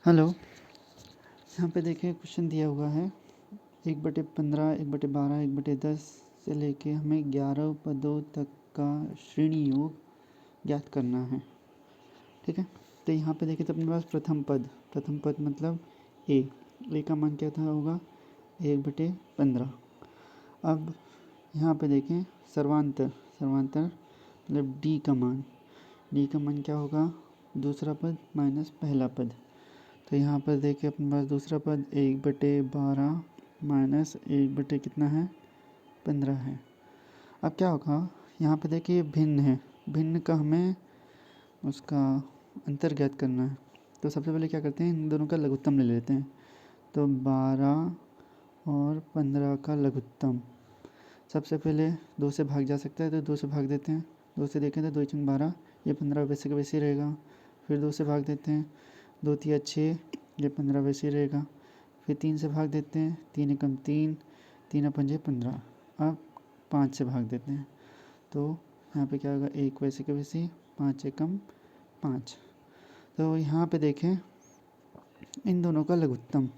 Hello. यहाँ पे देखिए क्वेश्चन दिया हुआ है 1/15, 1/12, 1/10 से लेके हमें 11 पदों तक का श्रेणी योग ज्ञात करना है। ठीक है, तो यहाँ पे देखिए तो अपने पास प्रथम पद मतलब ए का मान क्या था होगा 1/15। अब यहाँ पे देखें सर्वांतर मतलब डी का मान क्या होगा दूसरा पद माइनस पहला पद। तो यहाँ पर देखिए अपने पास दूसरा पद 1/12 माइनस 1 कितना है 15 है। अब क्या होगा यहाँ पे देखिए भिन्न का हमें उसका अंतर ज्ञात करना है। तो सबसे पहले क्या करते हैं इन दोनों का लघुत्तम ले लेते हैं। तो 12 और 15 का लघुत्तम सबसे पहले 2 से भाग जा सकता है तो 2 से भाग देते हैं। 2 से देखें तो 2 × 12 ये 15 वैसे का वैसे रहेगा। फिर 2 से भाग देते हैं 2 × 3 = 6 ये 15 वैसे ही रहेगा। फिर 3 से भाग देते हैं 3 × 3 3 × 5 = 15। अब 5 से भाग देते हैं तो यहाँ पे क्या होगा 1 वैसे का वैसे 5 × 5। तो यहाँ पे देखें इन दोनों का लघुत्तम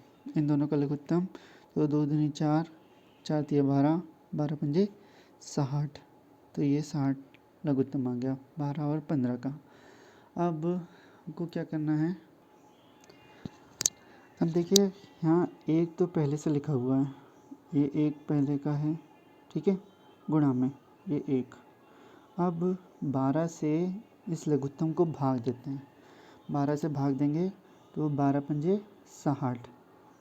तो 2 दूनी 4 4 × 12 12 × 5 = 60। तो ये 60 लघुत्तम आ गया 12 और 15 का। अब हमको क्या करना है, अब देखिए यहाँ एक तो पहले से लिखा हुआ है, ये एक पहले का है, ठीक है, गुणा में ये एक। अब 12 से इस लघुत्तम को भाग देते हैं। 12 से भाग देंगे तो 12 × 5 = 60।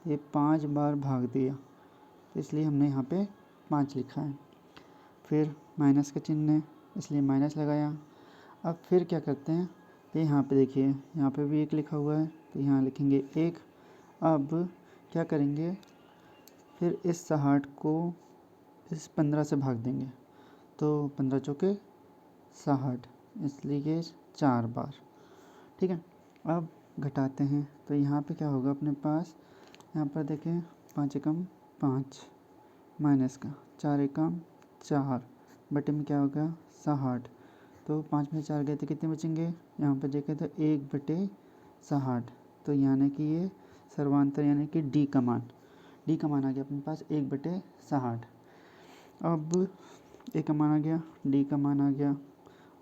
ये 5 बार भाग दिया तो इसलिए हमने यहाँ पे 5 लिखा है। फिर माइनस का चिन्ह है इसलिए माइनस लगाया। अब फिर क्या करते हैं तो यहाँ पे देखिए यहाँ पे भी 1 लिखा हुआ है तो यहाँ लिखेंगे 1। अब क्या करेंगे फिर इस 60 को इस 15 से भाग देंगे तो 15 चौके 60 इसलिए 4 बार, ठीक है। अब घटाते हैं तो यहाँ पे क्या होगा अपने पास, यहाँ पर देखें 5 × 5 माइनस का 4 × 4 बटे में क्या होगा 60। तो 5 में 4 गए तो कितने बचेंगे, यहाँ पर देखें तो 1/60। तो यानी कि ये सर्वांतर यानी कि डी का मान आ गया अपने पास 1/60। अब ए का मान आ गया, डी का मान आ गया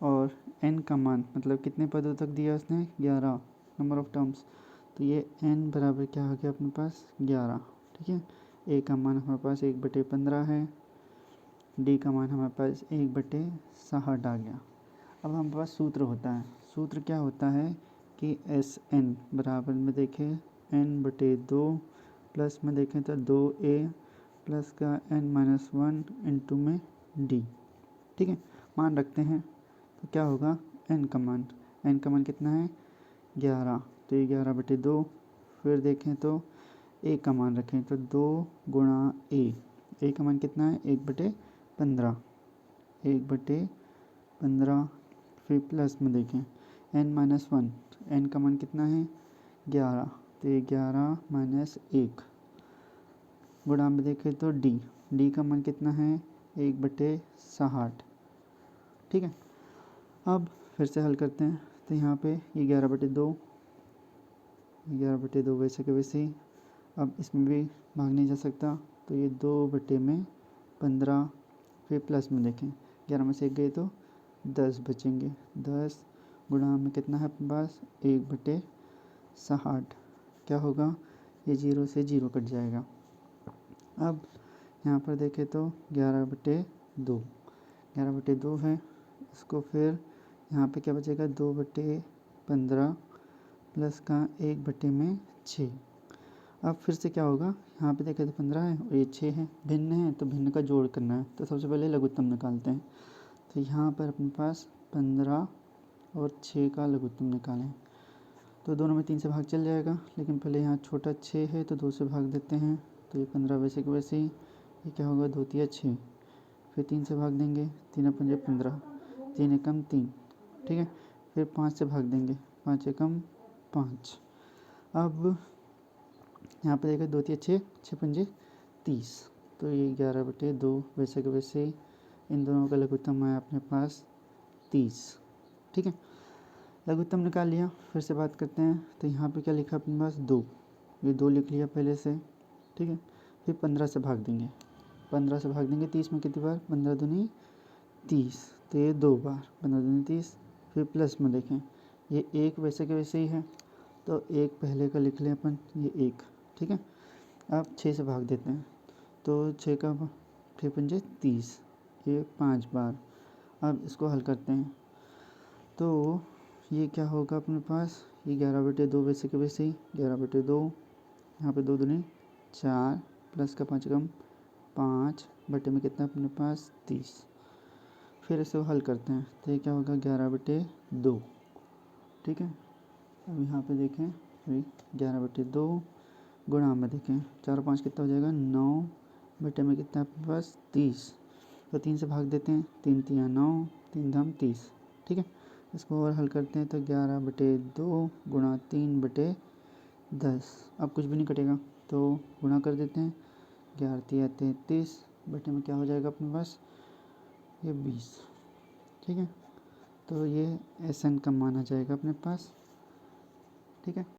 और एन का मान मतलब कितने पदों तक दिया उसने 11 नंबर ऑफ टर्म्स। तो ये एन बराबर क्या आ गया अपने पास 11, ठीक है। ए का मान हमारे पास 1/15 है, डी का मान हमारे पास 1/60 आ गया। अब हमारे पास सूत्र क्या होता है कि एस एन बराबर में देखें n/2 प्लस में देखें तो 2a प्लस का n-1 इंटू में d, ठीक है। मान रखते हैं तो क्या होगा n का मान कितना है 11, तो ये 11/2। फिर देखें तो a का मान रखें तो 2 × a का मान कितना है 1/15 फिर प्लस में देखें n-1 n का मान कितना है 11, तो ये 11 - 1 गुणा में देखें तो डी का मान कितना है 1/60, ठीक है। अब फिर से हल करते हैं तो यहाँ पे ये 11/2 वैसे के वैसे ही। अब इसमें भी भाग नहीं जा सकता तो ये 2/15 फिर प्लस में देखें 11 में से 1 गए तो 10 बचेंगे। 10 गुणा में कितना है अपने पास 1/60, क्या होगा ये 0 से 0 कट जाएगा। अब यहाँ पर देखें तो 11/2 है, इसको फिर यहाँ पे क्या बचेगा 2/15 प्लस का 1/6। अब फिर से क्या होगा यहाँ पे देखें तो 15 है और ये 6 है, भिन्न है तो भिन्न का जोड़ करना है। तो सबसे पहले लघुत्तम निकालते हैं तो यहाँ पर अपने पास 15 और 6 का लघुत्तम निकालें तो दोनों में 3 से भाग चल जाएगा, लेकिन पहले यहाँ छोटा 6 है तो 2 से भाग देते हैं तो ये 15 वैसे के वैसे ही। ये क्या होगा 2 × 6 फिर 3 से भाग देंगे 3 × 5 = 15 3 × 3, ठीक है। फिर 5 से भाग देंगे 5 × 5। अब यहाँ पे देखिए 2 × 6 6 × 5 = 30, तो ये 11/2 वैसे के वैसे ही इन दोनों का लघुत्तम है अपने पास 30, ठीक है। लघुत्तम निकाल लिया, फिर से बात करते हैं। तो यहाँ पे क्या लिखा अपने पास 2, ये 2 लिख लिया पहले से, ठीक है। फिर 15 से भाग देंगे, 15 से भाग देंगे 30 में कितनी बार, 15 दूनी 30, तो ये 2 बार, 15 दूनी 30। फिर प्लस में देखें, ये 1 वैसे के वैसे ही है, तो 1 पहले का लिख लें अपन, ये 1, ठीक है। अब 6 से भाग देते हैं, तो 6 का 6 पंजे 30, ये 5 बार। अब इसको हल करते हैं, तो ये क्या होगा अपने पास, ये 11/2 वैसे के वैसे ही, 11/2, यहाँ पे 2 दूनी 4, प्लस का 5 कम 5 बटे में कितना अपने पास 30। फिर इसे हल करते हैं, तो ये क्या होगा 11/2, ठीक है। अब यहाँ पे देखें, वही 11/2 गुणा में देखें, 4 और 5 कितना हो जाएगा 9 बटे में कितना अपने पास 30, तो 3 से भाग देते हैं, 3 तिया 9, 3 धाम 30, ठीक है। इसको और हल करते हैं, तो 11/2 गुणा 3/10, अब कुछ भी नहीं कटेगा तो गुणा कर देते हैं, 11 तिया 33 बटे में क्या हो जाएगा अपने पास, ये 20, ठीक है। तो ये SN का मान आ जाएगा अपने पास, ठीक है।